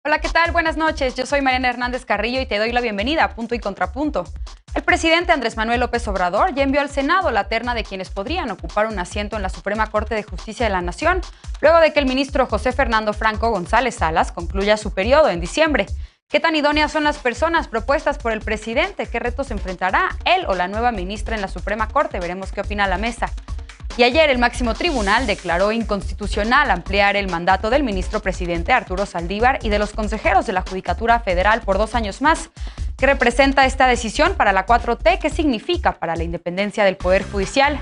Hola, ¿qué tal? Buenas noches. Yo soy Mariana Hernández Carrillo y te doy la bienvenida a Punto y Contrapunto. El presidente Andrés Manuel López Obrador ya envió al Senado la terna de quienes podrían ocupar un asiento en la Suprema Corte de Justicia de la Nación, luego de que el ministro José Fernando Franco González Salas concluya su periodo en diciembre. ¿Qué tan idóneas son las personas propuestas por el presidente? ¿Qué retos enfrentará él o la nueva ministra en la Suprema Corte? Veremos qué opina la mesa. Y ayer el máximo tribunal declaró inconstitucional ampliar el mandato del ministro presidente Arturo Saldívar y de los consejeros de la Judicatura Federal por 2 años más. ¿Qué representa esta decisión para la 4T? ¿Qué significa para la independencia del Poder Judicial?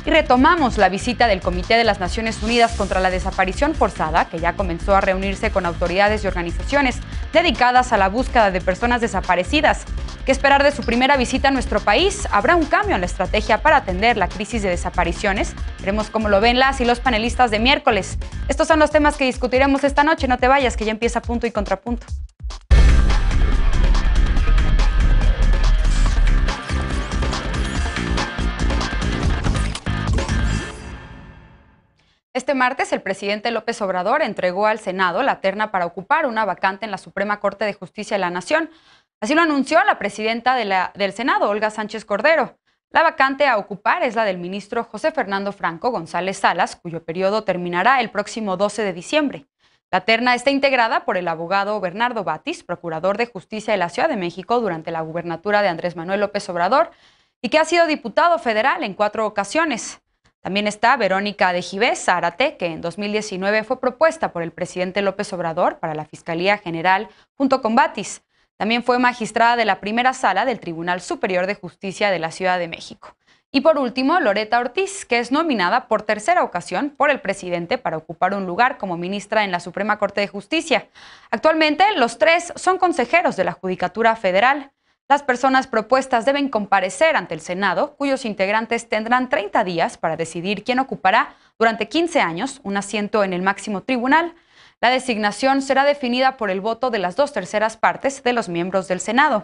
Y retomamos la visita del Comité de las Naciones Unidas contra la Desaparición Forzada, que ya comenzó a reunirse con autoridades y organizaciones dedicadas a la búsqueda de personas desaparecidas. ¿Qué esperar de su primera visita a nuestro país? ¿Habrá un cambio en la estrategia para atender la crisis de desapariciones? Veremos cómo lo ven las y los panelistas de miércoles. Estos son los temas que discutiremos esta noche. No te vayas, que ya empieza Punto y Contrapunto. Este martes, el presidente López Obrador entregó al Senado la terna para ocupar una vacante en la Suprema Corte de Justicia de la Nación. Así lo anunció la presidenta del Senado, Olga Sánchez Cordero. La vacante a ocupar es la del ministro José Fernando Franco González Salas, cuyo periodo terminará el próximo 12 de diciembre. La terna está integrada por el abogado Bernardo Batis, procurador de Justicia de la Ciudad de México durante la gubernatura de Andrés Manuel López Obrador, y que ha sido diputado federal en 4 ocasiones. También está Verónica de Gibés Zárate, que en 2019 fue propuesta por el presidente López Obrador para la Fiscalía General junto con Batis. También fue magistrada de la primera sala del Tribunal Superior de Justicia de la Ciudad de México. Y por último, Loreta Ortiz, que es nominada por tercera ocasión por el presidente para ocupar un lugar como ministra en la Suprema Corte de Justicia. Actualmente, los 3 son consejeros de la Judicatura Federal. Las personas propuestas deben comparecer ante el Senado, cuyos integrantes tendrán 30 días para decidir quién ocupará durante 15 años un asiento en el máximo tribunal. La designación será definida por el voto de las 2/3 partes de los miembros del Senado.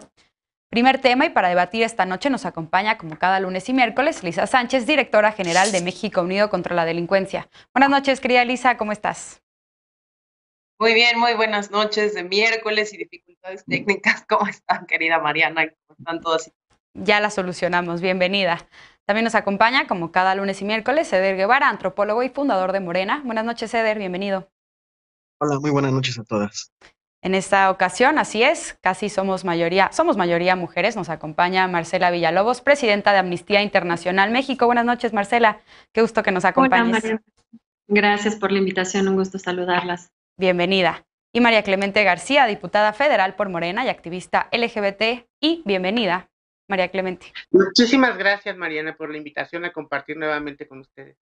Primer tema, y para debatir esta noche nos acompaña, como cada lunes y miércoles, Lisa Sánchez, directora general de México Unido contra la Delincuencia. Buenas noches, querida Lisa, ¿cómo estás? Muy bien, muy buenas noches de miércoles y dificultades técnicas. ¿Cómo están, querida Mariana? ¿Cómo están todos? Ya la solucionamos, bienvenida. También nos acompaña, como cada lunes y miércoles, Eder Guevara, antropólogo y fundador de Morena. Buenas noches, Eder, bienvenido. Hola, muy buenas noches a todas. En esta ocasión, así es, casi somos mayoría mujeres. Nos acompaña Marcela Villalobos, presidenta de Amnistía Internacional México. Buenas noches, Marcela. Qué gusto que nos acompañes. Hola, María. Gracias por la invitación, un gusto saludarlas. Bienvenida. Y María Clemente García, diputada federal por Morena y activista LGBT. Y bienvenida, María Clemente. Muchísimas gracias, Mariana, por la invitación a compartir nuevamente con ustedes.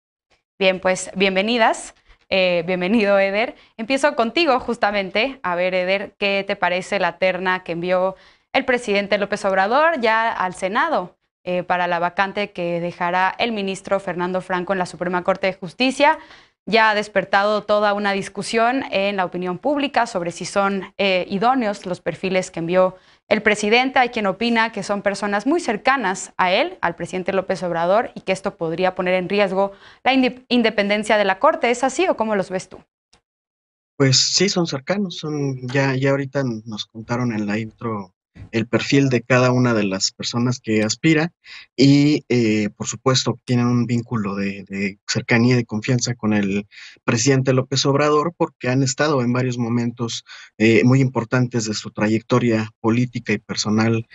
Bien, pues bienvenidas. Bienvenido, Eder. Empiezo contigo justamente. A ver, Eder, ¿qué te parece la terna que envió el presidente López Obrador ya al Senado para la vacante que dejará el ministro Fernando Franco en la Suprema Corte de Justicia? Ya ha despertado toda una discusión en la opinión pública sobre si son idóneos los perfiles que envió el presidente. Hay quien opina que son personas muy cercanas a él, al presidente López Obrador, y que esto podría poner en riesgo la independencia de la Corte. ¿Es así o cómo los ves tú? Pues sí, son cercanos, ya ahorita nos contaron en la intro el perfil de cada una de las personas que aspira y por supuesto tienen un vínculo de cercanía y de confianza con el presidente López Obrador porque han estado en varios momentos muy importantes de su trayectoria política y personal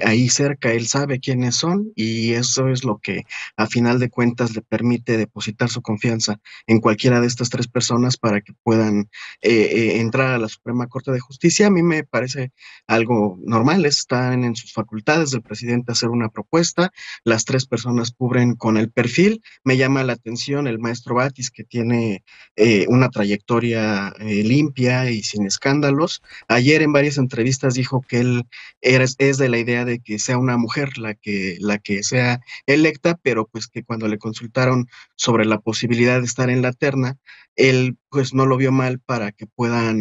ahí cerca. Él sabe quiénes son y eso es lo que a final de cuentas le permite depositar su confianza en cualquiera de estas 3 personas para que puedan entrar a la Suprema Corte de Justicia. A mí me parece algo normal, están en sus facultades del presidente hacer una propuesta, las 3 personas cubren con el perfil. Me llama la atención el maestro Batis, que tiene una trayectoria limpia y sin escándalos. Ayer en varias entrevistas dijo que él es de la idea de que sea una mujer la que sea electa, pero pues que cuando le consultaron sobre la posibilidad de estar en la terna, él pues no lo vio mal para que pueda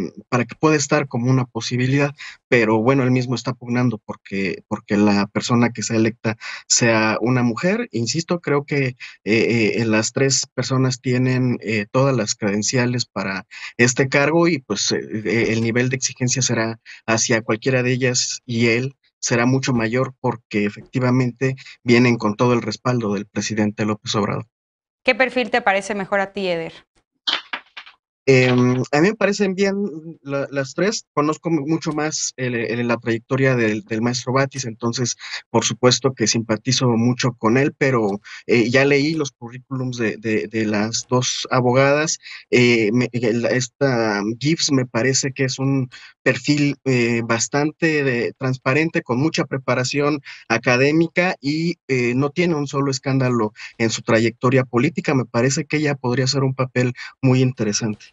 estar como una posibilidad, pero bueno, él mismo está pugnando porque la persona que sea electa sea una mujer. Insisto, creo que las tres personas tienen todas las credenciales para este cargo y pues el nivel de exigencia será hacia cualquiera de ellas y él será mucho mayor porque efectivamente vienen con todo el respaldo del presidente López Obrador. ¿Qué perfil te parece mejor a ti, Eder? A mí me parecen bien las tres. Conozco mucho más la trayectoria del maestro Batis, entonces por supuesto que simpatizo mucho con él, pero ya leí los currículums de las dos abogadas. Esta Gibbs me parece que es un perfil bastante transparente, con mucha preparación académica y no tiene un solo escándalo en su trayectoria política. Me parece que ella podría hacer un papel muy interesante.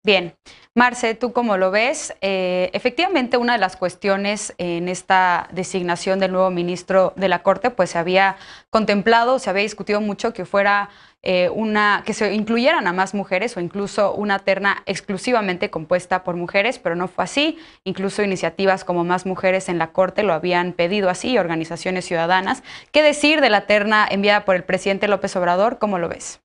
Bien, Marce, ¿tú cómo lo ves? Efectivamente, una de las cuestiones en esta designación del nuevo ministro de la Corte, pues se había contemplado, se había discutido mucho que fuera que se incluyeran a más mujeres o incluso una terna exclusivamente compuesta por mujeres, pero no fue así. Incluso iniciativas como Más Mujeres en la Corte lo habían pedido así, organizaciones ciudadanas. ¿Qué decir de la terna enviada por el presidente López Obrador? ¿Cómo lo ves?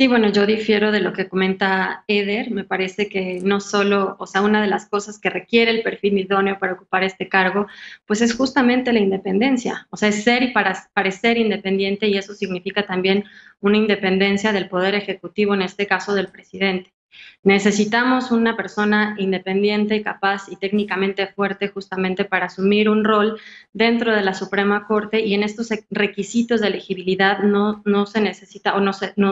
Sí, bueno, yo difiero de lo que comenta Eder. Me parece que no solo, o sea, una de las cosas que requiere el perfil idóneo para ocupar este cargo, pues es justamente la independencia. O sea, es ser y parecer independiente, y eso significa también una independencia del poder ejecutivo, en este caso del presidente. Necesitamos una persona independiente, capaz y técnicamente fuerte justamente para asumir un rol dentro de la Suprema Corte, y en estos requisitos de elegibilidad no se necesita, o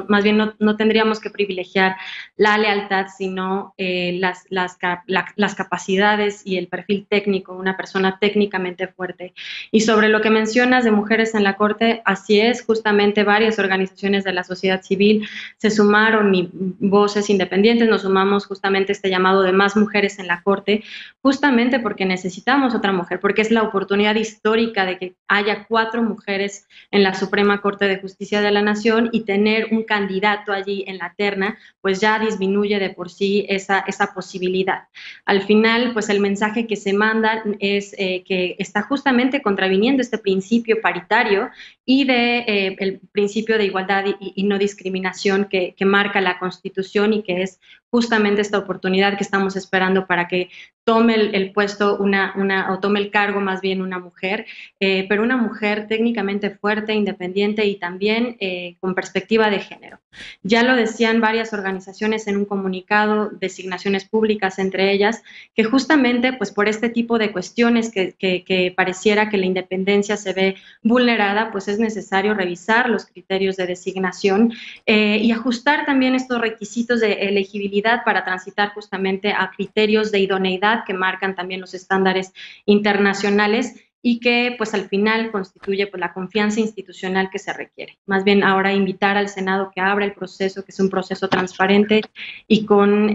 más bien no tendríamos que privilegiar la lealtad, sino las capacidades y el perfil técnico, una persona técnicamente fuerte. Y sobre lo que mencionas de mujeres en la Corte, así es, justamente varias organizaciones de la sociedad civil se sumaron, y voces independientes, nos sumamos justamente a este llamado de más mujeres en la Corte, justamente porque necesitamos otra mujer, porque es la oportunidad histórica de que haya 4 mujeres en la Suprema Corte de Justicia de la Nación, y tener un candidato allí en la terna, pues ya disminuye de por sí esa posibilidad. Al final, pues el mensaje que se manda es que está justamente contraviniendo este principio paritario y el principio de igualdad y no discriminación que marca la Constitución, y que es justamente esta oportunidad que estamos esperando para que tome el puesto o tome el cargo más bien una mujer, pero una mujer técnicamente fuerte, independiente y también con perspectiva de género. Ya lo decían varias organizaciones en un comunicado, designaciones públicas entre ellas, que justamente pues por este tipo de cuestiones que pareciera que la independencia se ve vulnerada, pues es necesario revisar los criterios de designación y ajustar también estos requisitos de elegibilidad para transitar justamente a criterios de idoneidad que marcan también los estándares internacionales, y que pues al final constituye pues la confianza institucional que se requiere. Más bien ahora invitar al Senado que abra el proceso, que es un proceso transparente y con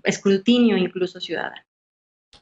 escrutinio incluso ciudadano.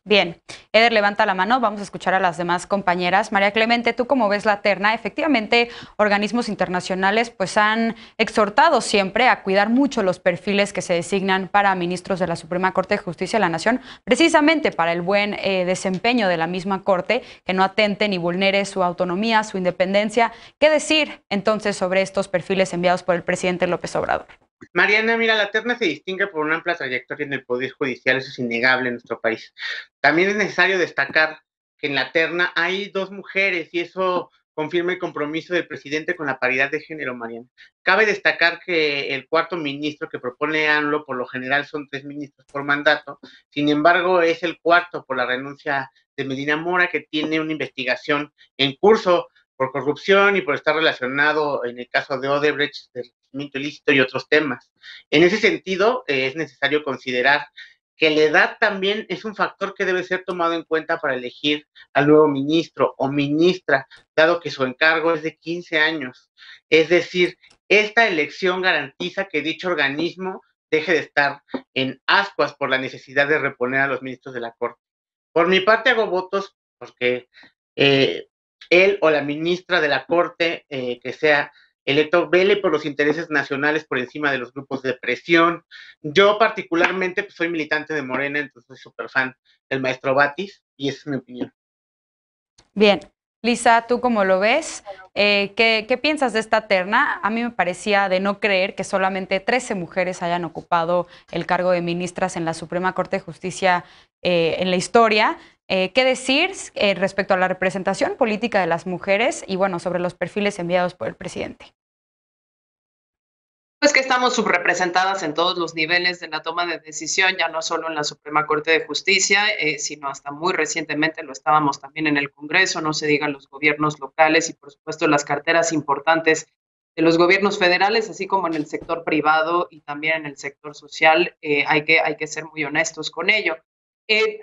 Bien, Eder levanta la mano, vamos a escuchar a las demás compañeras. María Clemente, ¿tú cómo ves la terna? Efectivamente, organismos internacionales pues han exhortado siempre a cuidar mucho los perfiles que se designan para ministros de la Suprema Corte de Justicia de la Nación, precisamente para el buen desempeño de la misma Corte, que no atente ni vulnere su autonomía, su independencia. ¿Qué decir entonces sobre estos perfiles enviados por el presidente López Obrador? Mariana, mira, la terna se distingue por una amplia trayectoria en el Poder Judicial, eso es innegable en nuestro país. También es necesario destacar que en la terna hay 2 mujeres, y eso confirma el compromiso del presidente con la paridad de género, Mariana. Cabe destacar que el 4º ministro que propone AMLO, por lo general son 3 ministros por mandato, sin embargo es el 4º por la renuncia de Medina Mora, que tiene una investigación en curso por corrupción y por estar relacionado en el caso de Odebrecht, de enriquecimiento ilícito y otros temas. En ese sentido, es necesario considerar que la edad también es un factor que debe ser tomado en cuenta para elegir al nuevo ministro o ministra, dado que su encargo es de 15 años. Es decir, esta elección garantiza que dicho organismo deje de estar en ascuas por la necesidad de reponer a los ministros de la Corte. Por mi parte hago votos porque él o la ministra de la Corte que sea electo vele por los intereses nacionales por encima de los grupos de presión. Yo particularmente pues, soy militante de Morena, entonces soy súper fan del maestro Batis y esa es mi opinión. Bien, Lisa, ¿tú cómo lo ves? ¿Qué piensas de esta terna? A mí me parecía de no creer que solamente 13 mujeres hayan ocupado el cargo de ministras en la Suprema Corte de Justicia en la historia. ¿Qué decir respecto a la representación política de las mujeres y, bueno, sobre los perfiles enviados por el presidente? Pues que estamos subrepresentadas en todos los niveles de la toma de decisión, ya no solo en la Suprema Corte de Justicia, sino hasta muy recientemente lo estábamos también en el Congreso, no se digan los gobiernos locales y por supuesto las carteras importantes de los gobiernos federales, así como en el sector privado y también en el sector social, hay que ser muy honestos con ello.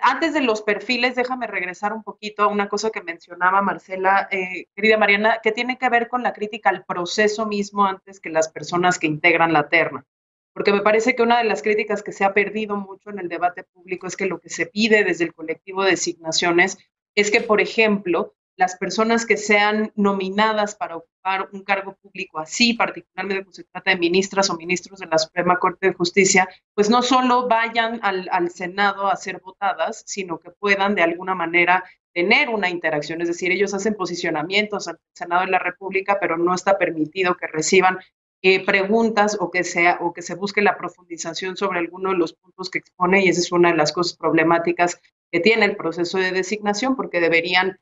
Antes de los perfiles, déjame regresar un poquito a una cosa que mencionaba Marcela, querida Mariana, que tiene que ver con la crítica al proceso mismo antes que las personas que integran la terna. Porque me parece que una de las críticas que se ha perdido mucho en el debate público es que lo que se pide desde el colectivo de designaciones es que, por ejemplo, las personas que sean nominadas para ocupar un cargo público así, particularmente cuando se trata de ministras o ministros de la Suprema Corte de Justicia, pues no solo vayan al Senado a ser votadas, sino que puedan de alguna manera tener una interacción, es decir, ellos hacen posicionamientos ante el Senado de la República, pero no está permitido que reciban preguntas o que se busque la profundización sobre alguno de los puntos que expone, y esa es una de las cosas problemáticas que tiene el proceso de designación, porque deberían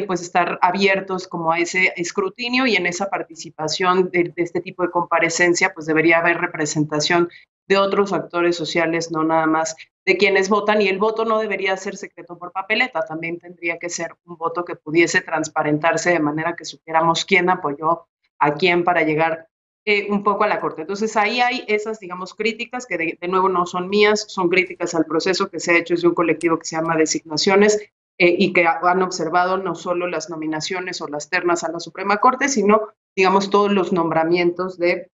pues estar abiertos como a ese escrutinio y en esa participación de este tipo de comparecencia, pues debería haber representación de otros actores sociales, no nada más de quienes votan, y el voto no debería ser secreto por papeleta, también tendría que ser un voto que pudiese transparentarse de manera que supiéramos quién apoyó a quién para llegar un poco a la Corte. Entonces ahí hay esas, digamos, críticas que de nuevo no son mías, son críticas al proceso que se ha hecho desde un colectivo que se llama Designaciones, y que han observado no solo las nominaciones o las ternas a la Suprema Corte, sino, digamos, todos los nombramientos de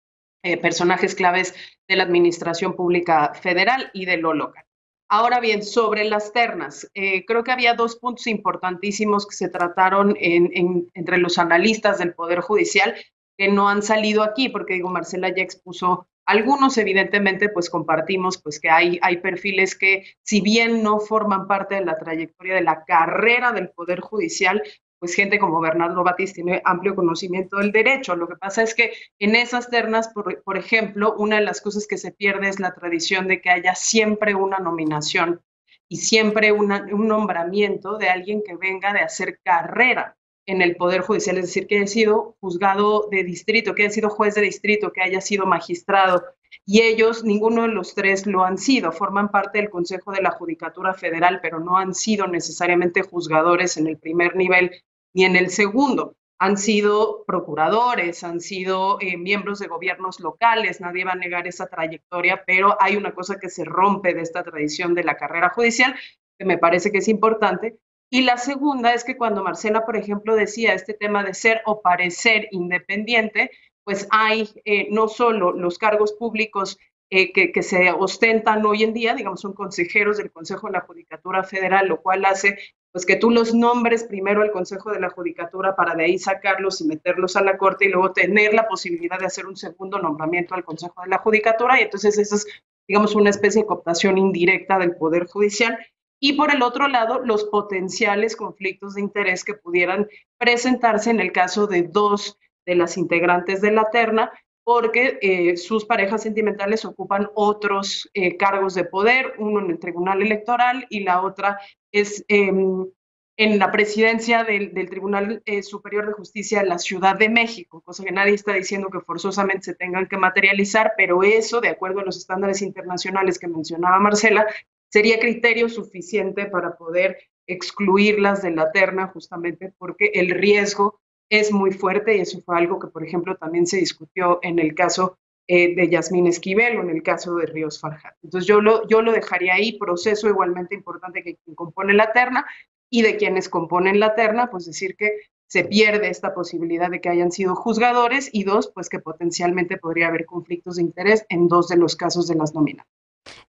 personajes claves de la administración pública federal y de lo local. Ahora bien, sobre las ternas, creo que había dos puntos importantísimos que se trataron entre los analistas del Poder Judicial que no han salido aquí, porque digo, Marcela ya expuso algunos, evidentemente, pues compartimos pues que hay perfiles que, si bien no forman parte de la trayectoria de la carrera del Poder Judicial, pues gente como Bernardo Batis tiene amplio conocimiento del derecho. Lo que pasa es que en esas ternas, por ejemplo, una de las cosas que se pierde es la tradición de que haya siempre una nominación y siempre un nombramiento de alguien que venga de hacer carrera en el Poder Judicial, es decir, que haya sido juzgado de distrito, que haya sido juez de distrito, que haya sido magistrado, y ellos, ninguno de los tres lo han sido, forman parte del Consejo de la Judicatura Federal, pero no han sido necesariamente juzgadores en el primer nivel ni en el segundo. Han sido procuradores, han sido miembros de gobiernos locales, nadie va a negar esa trayectoria, pero hay una cosa que se rompe de esta tradición de la carrera judicial, que me parece que es importante. Y la segunda es que cuando Marcela, por ejemplo, decía este tema de ser o parecer independiente, pues hay no solo los cargos públicos que se ostentan hoy en día, digamos, son consejeros del Consejo de la Judicatura Federal, lo cual hace pues que tú los nombres primero al Consejo de la Judicatura para de ahí sacarlos y meterlos a la Corte y luego tener la posibilidad de hacer un segundo nombramiento al Consejo de la Judicatura, y entonces eso es, digamos, una especie de cooptación indirecta del Poder Judicial. Y por el otro lado, los potenciales conflictos de interés que pudieran presentarse en el caso de dos de las integrantes de la terna, porque sus parejas sentimentales ocupan otros cargos de poder, uno en el Tribunal Electoral y la otra es en la presidencia del Tribunal Superior de Justicia de la Ciudad de México, cosa que nadie está diciendo que forzosamente se tengan que materializar, pero eso, de acuerdo a los estándares internacionales que mencionaba Marcela, sería criterio suficiente para poder excluirlas de la terna, justamente porque el riesgo es muy fuerte, y eso fue algo que, por ejemplo, también se discutió en el caso de Yasmín Esquivel o en el caso de Ríos Farjat. Entonces yo lo dejaría ahí, proceso igualmente importante que quien compone la terna, y de quienes componen la terna, pues decir que se pierde esta posibilidad de que hayan sido juzgadores, y dos, pues que potencialmente podría haber conflictos de interés en dos de los casos de las nominadas.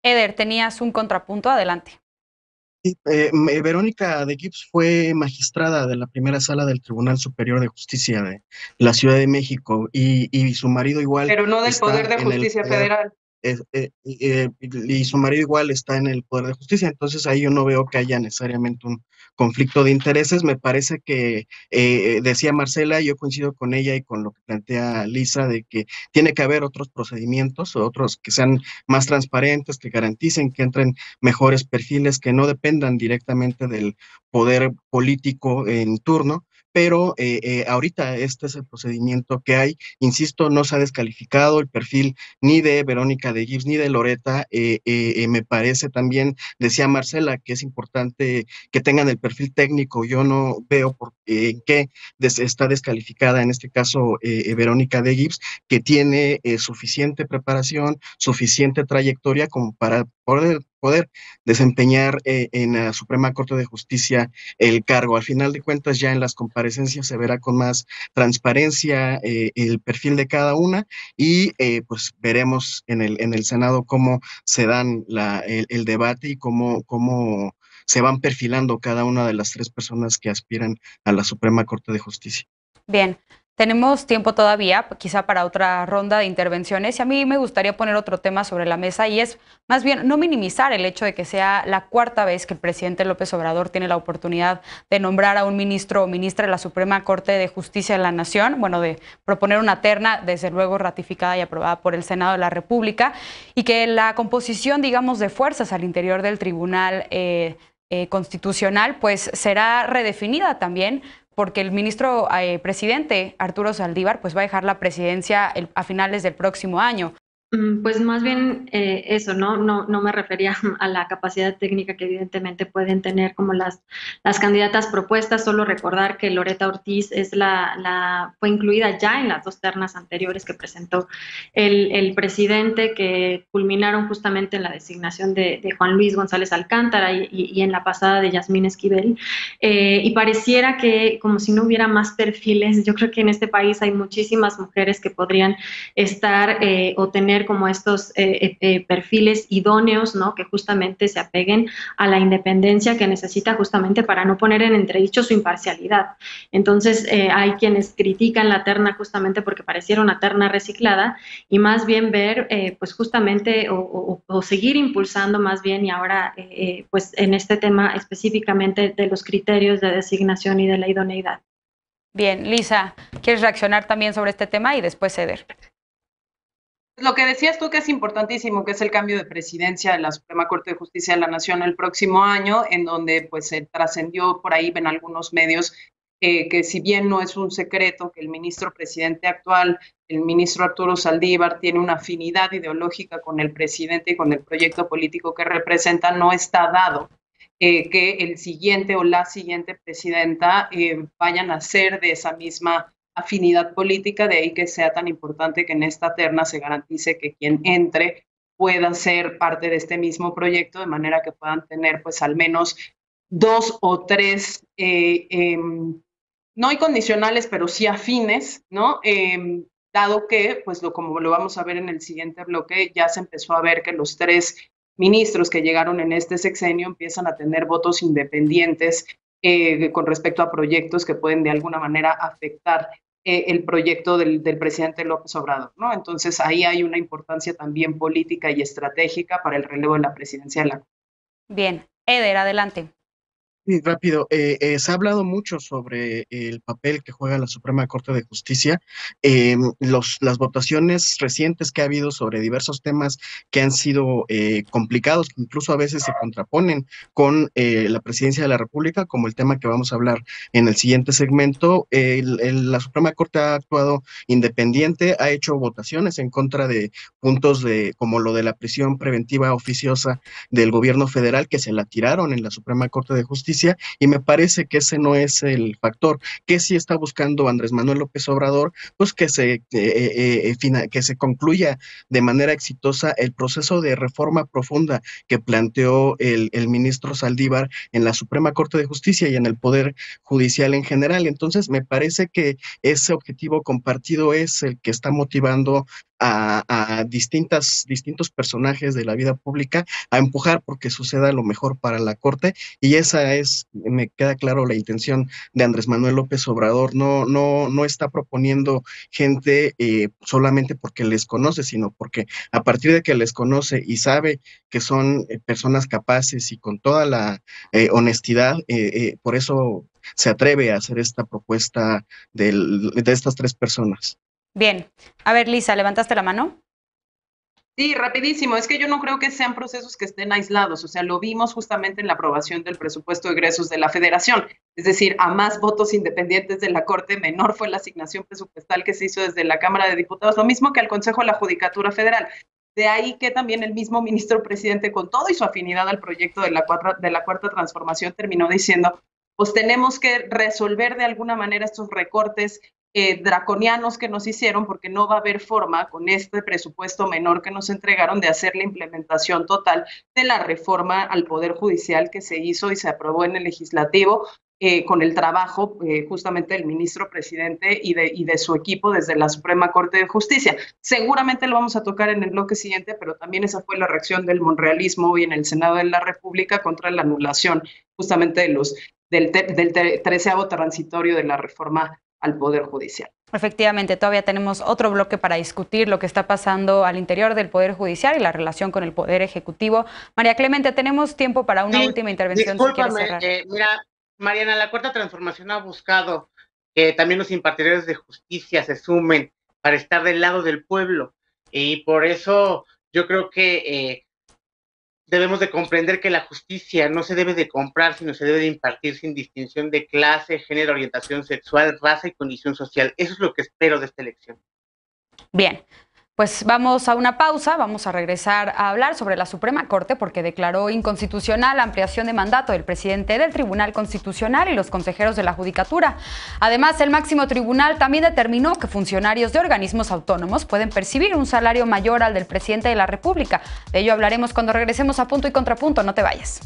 Eder, tenías un contrapunto, adelante. Verónica de Gibbs fue magistrada de la primera sala del Tribunal Superior de Justicia de la Ciudad de México y su marido igual Pero no del está Poder de en el Justicia poder, Federal. y su marido igual está en el Poder de Justicia, entonces ahí yo no veo que haya necesariamente un conflicto de intereses. Me parece que, decía Marcela, yo coincido con ella y con lo que plantea Lisa, de que tiene que haber otros procedimientos, otros que sean más transparentes, que garanticen que entren mejores perfiles, que no dependan directamente del poder político en turno. Pero ahorita este es el procedimiento que hay. Insisto, no se ha descalificado el perfil ni de Verónica de Gibbs ni de Loreta. Me parece también, decía Marcela, que es importante que tengan el perfil técnico. Yo no veo en qué está descalificada en este caso Verónica de Gibbs, que tiene suficiente preparación, suficiente trayectoria como para poder desempeñar en la Suprema Corte de Justicia el cargo. Al final de cuentas, ya en las comparecencias se verá con más transparencia el perfil de cada una y pues veremos en el Senado cómo se dan el debate y cómo se van perfilando cada una de las tres personas que aspiran a la Suprema Corte de Justicia. Bien, tenemos tiempo todavía, quizá para otra ronda de intervenciones, y a mí me gustaría poner otro tema sobre la mesa, y es más bien no minimizar el hecho de que sea la cuarta vez que el presidente López Obrador tiene la oportunidad de nombrar a un ministro o ministra de la Suprema Corte de Justicia de la Nación, bueno, de proponer una terna, desde luego ratificada y aprobada por el Senado de la República, y que la composición, digamos, de fuerzas al interior del Tribunal Constitucional, pues será redefinida también, porque el ministro presidente Arturo Saldívar pues va a dejar la presidencia a finales del próximo año. Pues más bien eso, no me refería a la capacidad técnica que evidentemente pueden tener como las candidatas propuestas. Solo recordar que Loreta Ortiz fue incluida ya en las dos ternas anteriores que presentó el presidente, que culminaron justamente en la designación de Juan Luis González Alcántara y en la pasada de Yasmín Esquivel. Y pareciera que como si no hubiera más perfiles. Yo creo que en este país hay muchísimas mujeres que podrían estar o tener como estos perfiles idóneos, ¿no? Que justamente se apeguen a la independencia que necesita justamente para no poner en entredicho su imparcialidad. Entonces hay quienes critican la terna justamente porque pareciera una terna reciclada, y más bien ver pues justamente o seguir impulsando más bien, y ahora pues en este tema específicamente de los criterios de designación y de la idoneidad. Bien, Lisa, ¿quieres reaccionar también sobre este tema y después ceder? Lo que decías tú, que es importantísimo, que es el cambio de presidencia de la Suprema Corte de Justicia de la Nación el próximo año, en donde pues se trascendió por ahí en algunos medios que si bien no es un secreto que el ministro presidente actual, el ministro Arturo Saldívar, tiene una afinidad ideológica con el presidente y con el proyecto político que representa, no está dado que el siguiente o la siguiente presidenta vayan a ser de esa misma afinidad política, de ahí que sea tan importante que en esta terna se garantice que quien entre pueda ser parte de este mismo proyecto, de manera que puedan tener pues al menos 2 o 3, no incondicionales, pero sí afines, ¿no? Dado que, pues como lo vamos a ver en el siguiente bloque, ya se empezó a ver que los 3 ministros que llegaron en este sexenio empiezan a tener votos independientes con respecto a proyectos que pueden de alguna manera afectar el proyecto del presidente López Obrador, ¿no? Entonces ahí hay una importancia también política y estratégica para el relevo de la presidencia de la Corte. Bien, Eder, adelante. Sí, rápido. Se ha hablado mucho sobre el papel que juega la Suprema Corte de Justicia. Las votaciones recientes que ha habido sobre diversos temas que han sido complicados, que incluso a veces se contraponen con la presidencia de la República, como el tema que vamos a hablar en el siguiente segmento. La Suprema Corte ha actuado independiente, ha hecho votaciones en contra de puntos como lo de la prisión preventiva oficiosa del gobierno federal, que se la tiraron en la Suprema Corte de Justicia. Y me parece que ese no es el factor. Que sí está buscando Andrés Manuel López Obrador, pues que se concluya de manera exitosa el proceso de reforma profunda que planteó el ministro Saldívar en la Suprema Corte de Justicia y en el Poder Judicial en general. Entonces me parece que ese objetivo compartido es el que está motivando a distintos personajes de la vida pública a empujar porque suceda lo mejor para la Corte, y esa es, me queda claro, la intención de Andrés Manuel López Obrador. No está proponiendo gente solamente porque les conoce, sino porque a partir de que les conoce y sabe que son personas capaces y con toda la honestidad, por eso se atreve a hacer esta propuesta de estas tres personas. Bien. A ver, Lisa, ¿levantaste la mano? Sí, rapidísimo. Es que yo no creo que sean procesos que estén aislados. O sea, lo vimos justamente en la aprobación del presupuesto de egresos de la Federación. Es decir, a más votos independientes de la Corte, menor fue la asignación presupuestal que se hizo desde la Cámara de Diputados. Lo mismo que al Consejo de la Judicatura Federal. De ahí que también el mismo ministro presidente, con todo y su afinidad al proyecto de la cuarta transformación, terminó diciendo, pues tenemos que resolver de alguna manera estos recortes draconianos que nos hicieron, porque no va a haber forma con este presupuesto menor que nos entregaron de hacer la implementación total de la reforma al Poder Judicial que se hizo y se aprobó en el legislativo con el trabajo justamente del ministro presidente y de su equipo desde la Suprema Corte de Justicia. Seguramente lo vamos a tocar en el bloque siguiente, pero también esa fue la reacción del monrealismo hoy en el Senado de la República contra la anulación justamente del 13º transitorio de la reforma al Poder Judicial. Efectivamente, todavía tenemos otro bloque para discutir lo que está pasando al interior del Poder Judicial y la relación con el Poder Ejecutivo. María Clemente, tenemos tiempo para una última intervención. Discúlpame, mira, Mariana, la Cuarta Transformación ha buscado que también los impartidores de justicia se sumen para estar del lado del pueblo, y por eso yo creo que debemos de comprender que la justicia no se debe de comprar, sino se debe de impartir sin distinción de clase, género, orientación sexual, raza y condición social. Eso es lo que espero de esta elección. Bien, pues vamos a una pausa, vamos a regresar a hablar sobre la Suprema Corte porque declaró inconstitucional la ampliación de mandato del presidente del Tribunal Constitucional y los consejeros de la Judicatura. Además, el máximo tribunal también determinó que funcionarios de organismos autónomos pueden percibir un salario mayor al del presidente de la República. De ello hablaremos cuando regresemos a Punto y Contrapunto. No te vayas.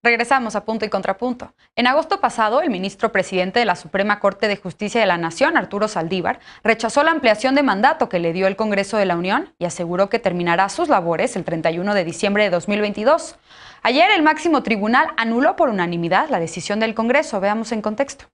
Regresamos a Punto y Contrapunto. En agosto pasado, el ministro presidente de la Suprema Corte de Justicia de la Nación, Arturo Saldívar, rechazó la ampliación de mandato que le dio el Congreso de la Unión y aseguró que terminará sus labores el 31 de diciembre de 2022. Ayer, el máximo tribunal anuló por unanimidad la decisión del Congreso. Veamos en contexto.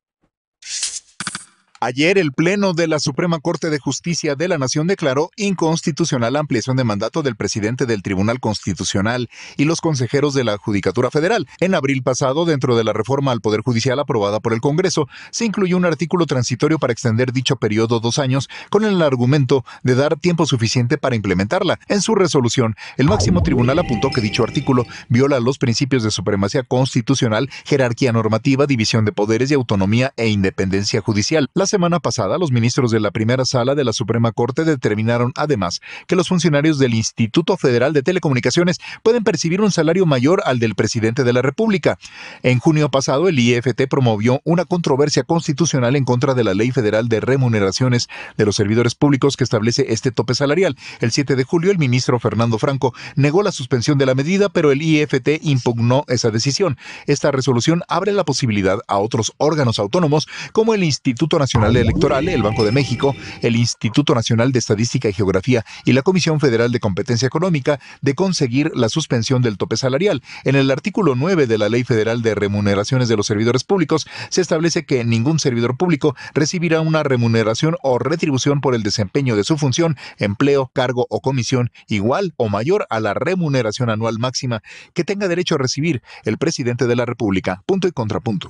Ayer, el Pleno de la Suprema Corte de Justicia de la Nación declaró inconstitucional la ampliación de mandato del presidente del Tribunal Constitucional y los consejeros de la Judicatura Federal. En abril pasado, dentro de la reforma al Poder Judicial aprobada por el Congreso, se incluyó un artículo transitorio para extender dicho periodo 2 años con el argumento de dar tiempo suficiente para implementarla. En su resolución, el máximo tribunal apuntó que dicho artículo viola los principios de supremacía constitucional, jerarquía normativa, división de poderes y autonomía e independencia judicial. La semana pasada, los ministros de la primera sala de la Suprema Corte determinaron además que los funcionarios del Instituto Federal de Telecomunicaciones pueden percibir un salario mayor al del presidente de la República. En junio pasado, el IFT promovió una controversia constitucional en contra de la Ley Federal de Remuneraciones de los Servidores Públicos que establece este tope salarial. El 7 de julio, el ministro Fernando Franco negó la suspensión de la medida, pero el IFT impugnó esa decisión. Esta resolución abre la posibilidad a otros órganos autónomos como el Instituto Nacional Electoral, el Banco de México, el Instituto Nacional de Estadística y Geografía y la Comisión Federal de Competencia Económica de conseguir la suspensión del tope salarial. En el artículo 9 de la Ley Federal de Remuneraciones de los Servidores Públicos se establece que ningún servidor público recibirá una remuneración o retribución por el desempeño de su función, empleo, cargo o comisión igual o mayor a la remuneración anual máxima que tenga derecho a recibir el presidente de la República. Punto y contrapunto.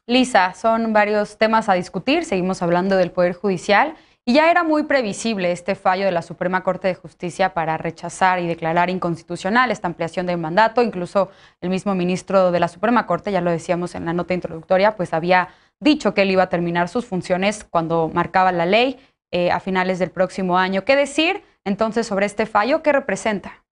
Lisa, son varios temas a discutir, seguimos hablando del Poder Judicial y ya era muy previsible este fallo de la Suprema Corte de Justicia para rechazar y declarar inconstitucional esta ampliación del mandato. Incluso el mismo ministro de la Suprema Corte, ya lo decíamos en la nota introductoria, pues había dicho que él iba a terminar sus funciones cuando marcaba la ley a finales del próximo año. ¿Qué decir entonces sobre este fallo? ¿Qué representa?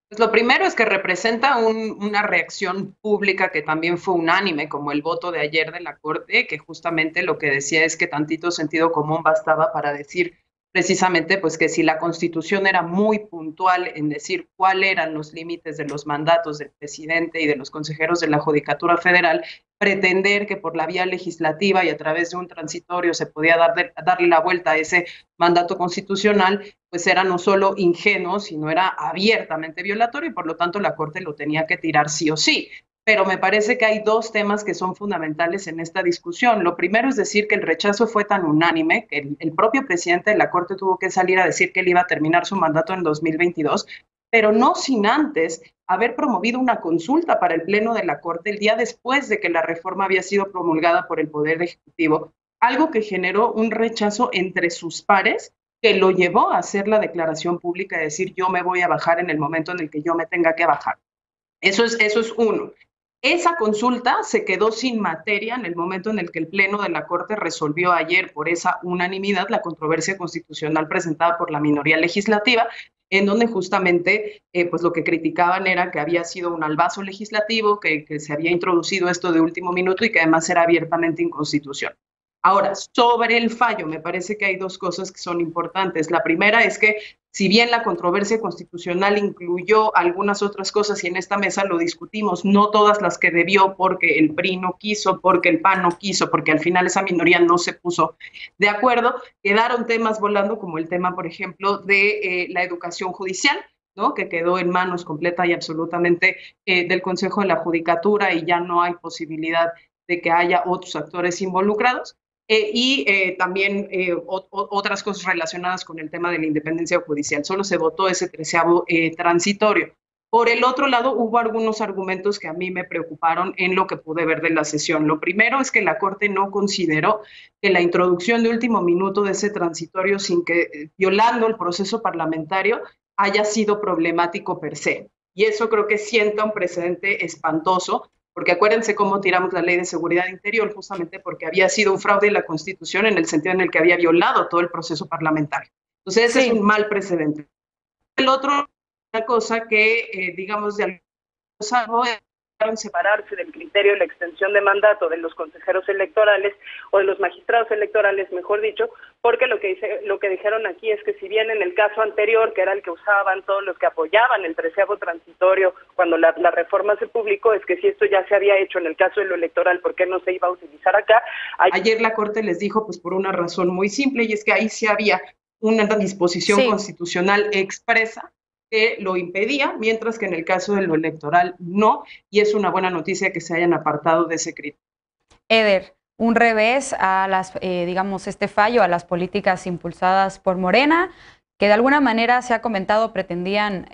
Pues lo primero es que representa una reacción pública que también fue unánime, como el voto de ayer de la Corte, que justamente lo que decía es que tantito sentido común bastaba para decir precisamente pues que si la Constitución era muy puntual en decir cuáles eran los límites de los mandatos del presidente y de los consejeros de la Judicatura Federal, pretender que por la vía legislativa y a través de un transitorio se podía darle la vuelta a ese mandato constitucional, pues era no solo ingenuo, sino era abiertamente violatorio y por lo tanto la Corte lo tenía que tirar sí o sí. Pero me parece que hay dos temas que son fundamentales en esta discusión. Lo primero es decir que el rechazo fue tan unánime que el propio presidente de la Corte tuvo que salir a decir que él iba a terminar su mandato en 2022, pero no sin antes haber promovido una consulta para el Pleno de la Corte el día después de que la reforma había sido promulgada por el Poder Ejecutivo, algo que generó un rechazo entre sus pares que lo llevó a hacer la declaración pública de decir yo me voy a bajar en el momento en el que yo me tenga que bajar. Eso es uno. Esa consulta se quedó sin materia en el momento en el que el Pleno de la Corte resolvió ayer por esa unanimidad la controversia constitucional presentada por la minoría legislativa, en donde justamente pues lo que criticaban era que había sido un albazo legislativo, que se había introducido esto de último minuto y que además era abiertamente inconstitucional. Ahora, sobre el fallo, me parece que hay dos cosas que son importantes. La primera es que si bien la controversia constitucional incluyó algunas otras cosas y en esta mesa lo discutimos, no todas las que debió porque el PRI no quiso, porque el PAN no quiso, porque al final esa minoría no se puso de acuerdo, quedaron temas volando como el tema, por ejemplo, de la educación judicial, ¿no? Que quedó en manos completa y absolutamente del Consejo de la Judicatura y ya no hay posibilidad de que haya otros actores involucrados. También otras cosas relacionadas con el tema de la independencia judicial. Solo se votó ese 13º transitorio. Por el otro lado, hubo algunos argumentos que a mí me preocuparon en lo que pude ver de la sesión. Lo primero es que la Corte no consideró que la introducción de último minuto de ese transitorio, sin que violando el proceso parlamentario, haya sido problemático per se. Y eso creo que sienta un precedente espantoso, porque acuérdense cómo tiramos la Ley de Seguridad Interior, justamente porque había sido un fraude en la Constitución en el sentido en el que había violado todo el proceso parlamentario. Entonces, ese es un mal precedente. El otro, una cosa que, digamos, de algo separarse del criterio de la extensión de mandato de los consejeros electorales o de los magistrados electorales, mejor dicho, porque lo que dijeron aquí es que si bien en el caso anterior, que era el que usaban todos los que apoyaban el 13º transitorio cuando la reforma se publicó, es que si esto ya se había hecho en el caso de lo electoral, ¿por qué no se iba a utilizar acá? Ayer la Corte les dijo, pues por una razón muy simple, y es que ahí sí había una disposición constitucional expresa que lo impedía, mientras que en el caso de lo electoral no, y es una buena noticia que se hayan apartado de ese criterio. Eder, un revés a las, digamos, este fallo a las políticas impulsadas por Morena, que de alguna manera se ha comentado pretendían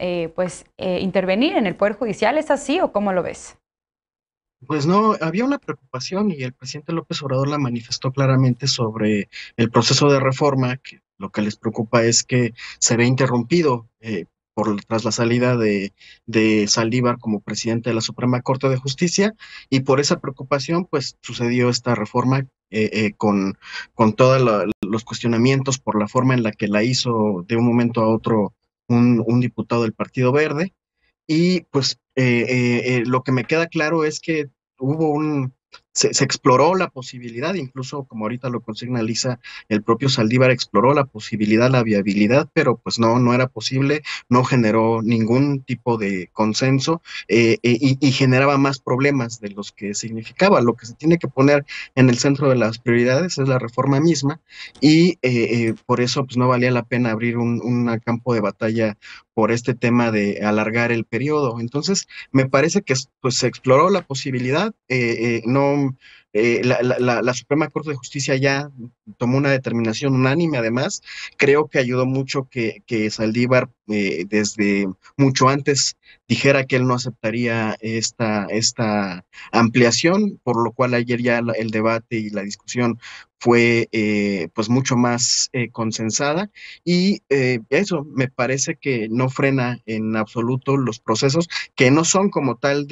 intervenir en el Poder Judicial. ¿Es así o cómo lo ves? Pues no, había una preocupación y el presidente López Obrador la manifestó claramente sobre el proceso de reforma, que lo que les preocupa es que se ve interrumpido tras la salida de Saldívar como presidente de la Suprema Corte de Justicia, y por esa preocupación pues sucedió esta reforma con todos los cuestionamientos por la forma en la que la hizo de un momento a otro un diputado del Partido Verde. Y pues lo que me queda claro es que se exploró la posibilidad, incluso como ahorita lo consigna Lisa, el propio Saldívar exploró la posibilidad, la viabilidad, pero pues no era posible, no generó ningún tipo de consenso y generaba más problemas de los que significaba. Lo que se tiene que poner en el centro de las prioridades es la reforma misma y por eso pues no valía la pena abrir un campo de batalla por este tema de alargar el periodo. Entonces, me parece que pues, se exploró la posibilidad, la Suprema Corte de Justicia ya tomó una determinación unánime, además, creo que ayudó mucho que Saldívar desde mucho antes dijera que él no aceptaría esta ampliación, por lo cual ayer ya el debate y la discusión fue pues mucho más consensada y eso me parece que no frena en absoluto los procesos que no son como tal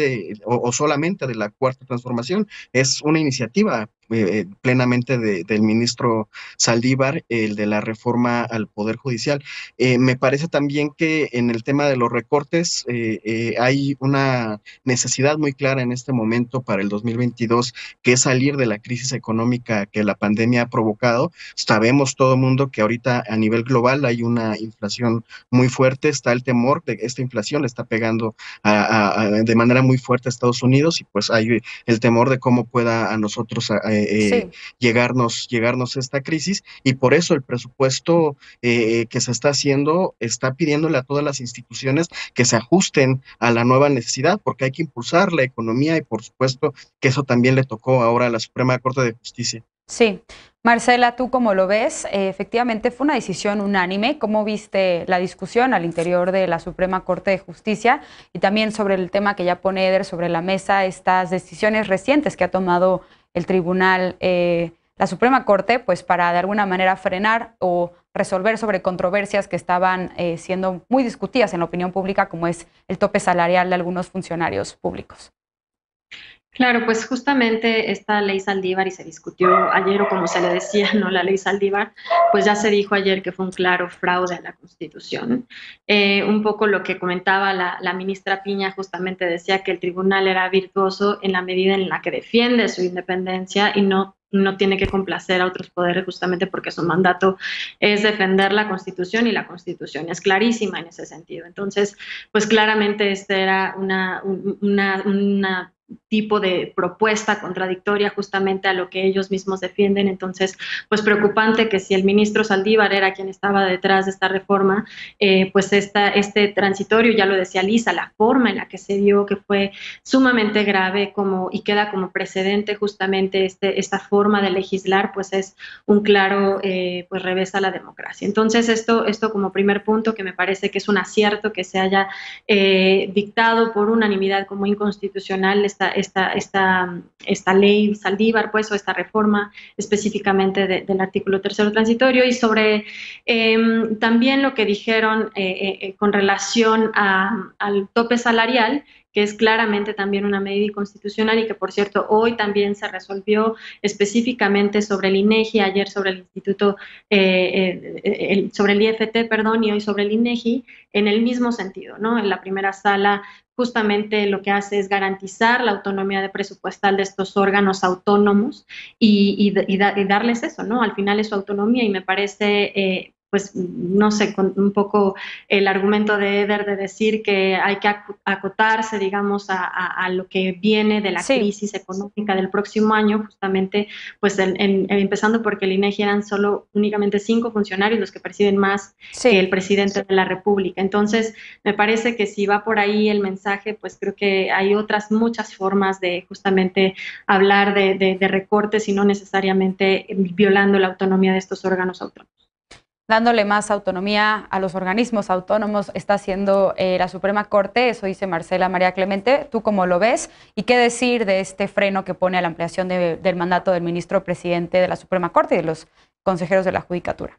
o solamente de la Cuarta Transformación, es una iniciativa plenamente del ministro Saldívar, el de la reforma al Poder Judicial. Me parece también que en el tema de los recortes hay una necesidad muy clara en este momento para el 2022, que es salir de la crisis económica que la pandemia ha provocado. Sabemos todo el mundo que ahorita a nivel global hay una inflación muy fuerte, está el temor de que esta inflación le está pegando de manera muy fuerte a Estados Unidos, y pues hay el temor de cómo pueda a nosotros Sí. llegarnos esta crisis, y por eso el presupuesto que se está haciendo está pidiéndole a todas las instituciones que se ajusten a la nueva necesidad, porque hay que impulsar la economía, y por supuesto que eso también le tocó ahora a la Suprema Corte de Justicia. Sí. Marcela, ¿tú cómo lo ves? Efectivamente fue una decisión unánime. ¿Cómo viste la discusión al interior de la Suprema Corte de Justicia? Y también sobre el tema que ya pone Eder sobre la mesa, estas decisiones recientes que ha tomado el tribunal, la Suprema Corte, pues para de alguna manera frenar o resolver sobre controversias que estaban siendo muy discutidas en la opinión pública, como es el tope salarial de algunos funcionarios públicos. Claro, pues justamente esta ley Saldívar, y se discutió ayer, o como se le decía, ¿no? La ley Saldívar, pues ya se dijo ayer que fue un claro fraude a la Constitución. Un poco lo que comentaba la ministra Piña, justamente decía que el tribunal era virtuoso en la medida en la que defiende su independencia y no tiene que complacer a otros poderes, justamente porque su mandato es defender la Constitución, y la Constitución es clarísima en ese sentido. Entonces, pues claramente esta era una tipo de propuesta contradictoria justamente a lo que ellos mismos defienden. Entonces, pues preocupante que si el ministro Saldívar era quien estaba detrás de esta reforma, pues este transitorio, ya lo decía Lisa, la forma en la que se dio, que fue sumamente grave, y queda como precedente justamente esta forma de legislar, pues es un claro pues revés a la democracia. Entonces, esto como primer punto, que me parece que es un acierto que se haya dictado por unanimidad como inconstitucional esta ley Saldívar, pues, o esta reforma específicamente del artículo 3º transitorio. Y sobre también lo que dijeron con relación al tope salarial, que es claramente también una medida inconstitucional, y que, por cierto, hoy también se resolvió específicamente sobre el INEGI, ayer sobre el Instituto, sobre el IFT, perdón, y hoy sobre el INEGI, en el mismo sentido, ¿no? En la primera sala, justamente lo que hace es garantizar la autonomía presupuestal de estos órganos autónomos y darles eso, ¿no? Al final es su autonomía, y me parece pues no sé, con un poco el argumento de Eder de decir que hay que acotarse, digamos, a lo que viene de la crisis económica del próximo año, justamente, pues empezando porque el INEGI eran únicamente 5 funcionarios los que perciben más que el presidente de la República. Entonces, me parece que si va por ahí el mensaje, pues creo que hay otras muchas formas de justamente hablar de recortes, y no necesariamente violando la autonomía de estos órganos autónomos. Dándole más autonomía a los organismos autónomos está haciendo la Suprema Corte, eso dice Marcela María Clemente. ¿Tú cómo lo ves? ¿Y qué decir de este freno que pone a la ampliación del mandato del ministro presidente de la Suprema Corte y de los consejeros de la Judicatura?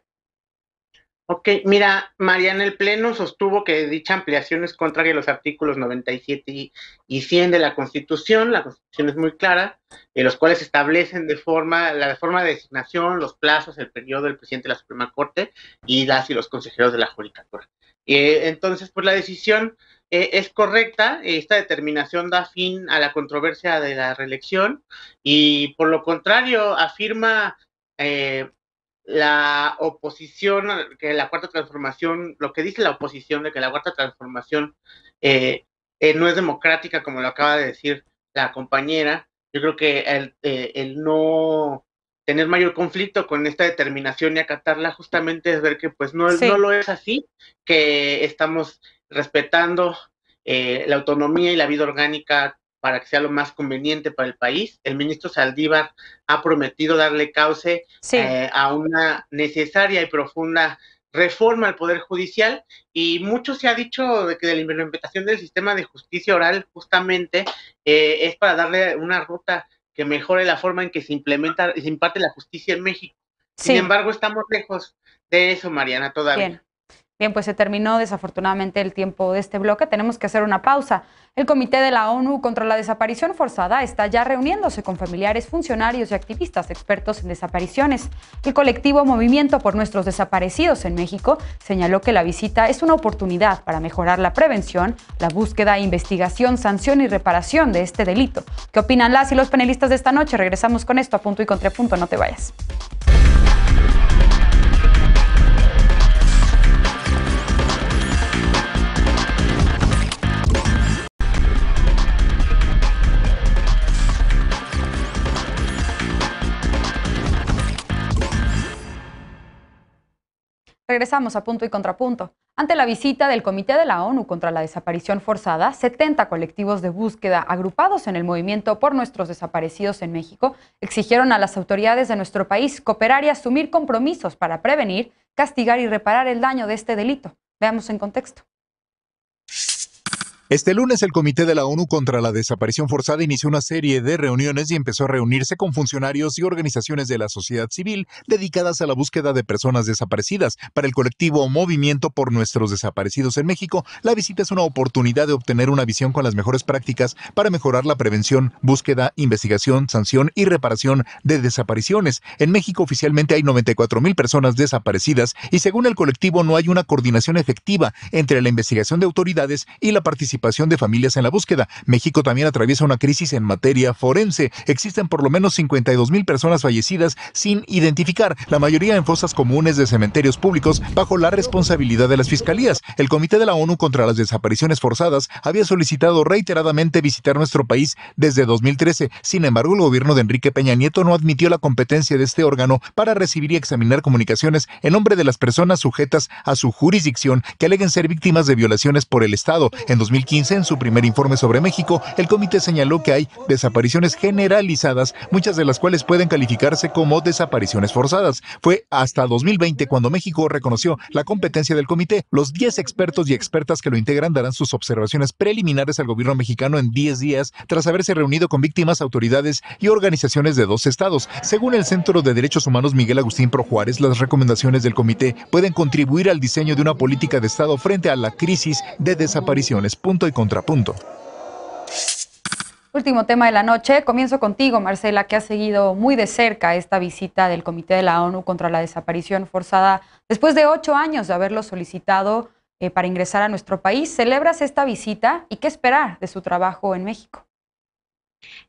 Ok, mira, Mariana, el Pleno sostuvo que dicha ampliación es contraria a los artículos 97 y 100 de la Constitución. La Constitución es muy clara, los cuales establecen la forma de designación, los plazos, el periodo del presidente de la Suprema Corte y las y los consejeros de la Judicatura. Entonces, pues la decisión es correcta. Esta determinación da fin a la controversia de la reelección, y por lo contrario afirma la oposición, que la Cuarta Transformación, lo que dice la oposición de que la Cuarta Transformación no es democrática, como lo acaba de decir la compañera. Yo creo que el no tener mayor conflicto con esta determinación y acatarla justamente es ver que pues no lo es así, que estamos respetando la autonomía y la vida orgánica para que sea lo más conveniente para el país. El ministro Saldívar ha prometido darle cauce a una necesaria y profunda reforma al Poder Judicial, y mucho se ha dicho de que de la implementación del sistema de justicia oral justamente es para darle una ruta que mejore la forma en que se implementa y se imparte la justicia en México. Sin embargo, estamos lejos de eso, Mariana, todavía. Bien. Bien, pues se terminó desafortunadamente el tiempo de este bloque. Tenemos que hacer una pausa. El Comité de la ONU contra la Desaparición Forzada está ya reuniéndose con familiares, funcionarios y activistas expertos en desapariciones. El colectivo Movimiento por Nuestros Desaparecidos en México señaló que la visita es una oportunidad para mejorar la prevención, la búsqueda, investigación, sanción y reparación de este delito. ¿Qué opinan las y los panelistas de esta noche? Regresamos con esto a Punto y Contrapunto. No te vayas. Regresamos a Punto y Contrapunto. Ante la visita del Comité de la ONU contra la Desaparición Forzada, 70 colectivos de búsqueda agrupados en el Movimiento por Nuestros Desaparecidos en México exigieron a las autoridades de nuestro país cooperar y asumir compromisos para prevenir, castigar y reparar el daño de este delito. Veamos en contexto. Este lunes el Comité de la ONU contra la Desaparición Forzada inició una serie de reuniones y empezó a reunirse con funcionarios y organizaciones de la sociedad civil dedicadas a la búsqueda de personas desaparecidas. Para el colectivo Movimiento por Nuestros Desaparecidos en México, la visita es una oportunidad de obtener una visión con las mejores prácticas para mejorar la prevención, búsqueda, investigación, sanción y reparación de desapariciones. En México oficialmente hay 94,000 personas desaparecidas y según el colectivo no hay una coordinación efectiva entre la investigación de autoridades y la participación de familias en la búsqueda. México también atraviesa una crisis en materia forense. Existen por lo menos 52,000 personas fallecidas sin identificar, la mayoría en fosas comunes de cementerios públicos bajo la responsabilidad de las fiscalías. El Comité de la ONU contra las Desapariciones Forzadas había solicitado reiteradamente visitar nuestro país desde 2013. Sin embargo, el gobierno de Enrique Peña Nieto no admitió la competencia de este órgano para recibir y examinar comunicaciones en nombre de las personas sujetas a su jurisdicción que aleguen ser víctimas de violaciones por el Estado. En 2015, en su primer informe sobre México, el comité señaló que hay desapariciones generalizadas, muchas de las cuales pueden calificarse como desapariciones forzadas. Fue hasta 2020 cuando México reconoció la competencia del comité. Los 10 expertos y expertas que lo integran darán sus observaciones preliminares al gobierno mexicano en 10 días, tras haberse reunido con víctimas, autoridades y organizaciones de 2 estados. Según el Centro de Derechos Humanos Miguel Agustín Pro Juárez, las recomendaciones del comité pueden contribuir al diseño de una política de Estado frente a la crisis de desapariciones. Punto y contrapunto. Último tema de la noche. Comienzo contigo, Marcela, que ha seguido muy de cerca esta visita del Comité de la ONU contra la Desaparición Forzada. Después de 8 años de haberlo solicitado para ingresar a nuestro país, ¿celebras esta visita y qué esperar de su trabajo en México?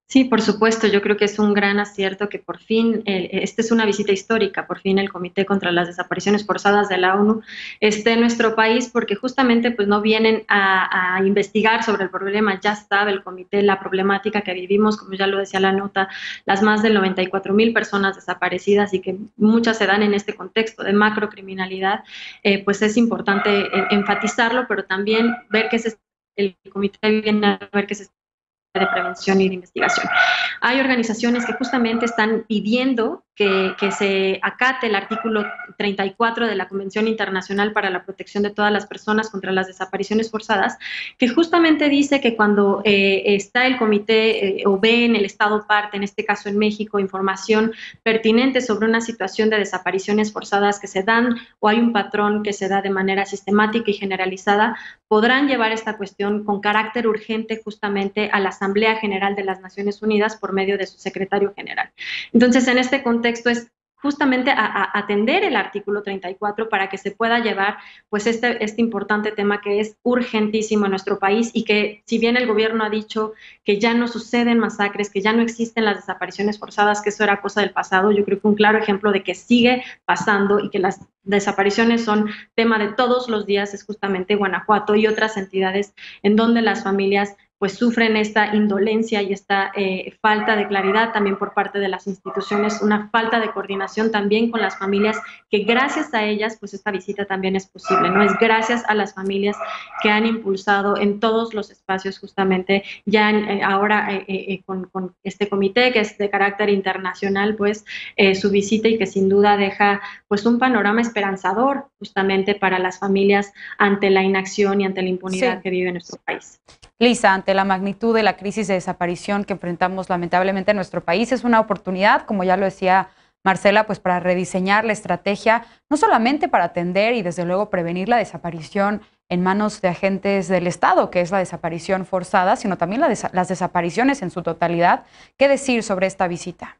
Sí, por supuesto, yo creo que es un gran acierto que por fin, esta es una visita histórica, por fin el Comité contra las Desapariciones Forzadas de la ONU esté en nuestro país, porque justamente pues no vienen a investigar sobre el problema, ya sabe el Comité la problemática que vivimos, como ya lo decía la nota, las más de 94,000 personas desaparecidas y que muchas se dan en este contexto de macrocriminalidad, pues es importante enfatizarlo, pero también ver que el Comité viene a ver que se de prevención y de investigación. Hay organizaciones que justamente están pidiendo que se acate el artículo 34 de la Convención Internacional para la Protección de todas las personas contra las desapariciones forzadas, que justamente dice que cuando está el comité o ve en el Estado parte, en este caso en México, información pertinente sobre una situación de desapariciones forzadas que se dan o hay un patrón que se da de manera sistemática y generalizada, podrán llevar esta cuestión con carácter urgente justamente a la Asamblea General de las Naciones Unidas por medio de su secretario general. Entonces, en este contexto es justamente a atender el artículo 34 para que se pueda llevar pues este importante tema que es urgentísimo en nuestro país y que si bien el gobierno ha dicho que ya no suceden masacres, que ya no existen las desapariciones forzadas, que eso era cosa del pasado, yo creo que un claro ejemplo de que sigue pasando y que las desapariciones son tema de todos los días es justamente Guanajuato y otras entidades en donde las familias pues sufren esta indolencia y esta falta de claridad también por parte de las instituciones, una falta de coordinación también con las familias, que gracias a ellas pues esta visita también es posible, ¿no? Es gracias a las familias que han impulsado en todos los espacios justamente, ya ahora con este comité que es de carácter internacional, pues su visita y que sin duda deja pues un panorama esperanzador justamente para las familias ante la inacción y ante la impunidad que vive nuestro país. Lisa, ante la magnitud de la crisis de desaparición que enfrentamos lamentablemente en nuestro país, es una oportunidad, como ya lo decía Marcela, pues para rediseñar la estrategia, no solamente para atender y desde luego prevenir la desaparición en manos de agentes del Estado, que es la desaparición forzada, sino también las desapariciones en su totalidad. ¿Qué decir sobre esta visita?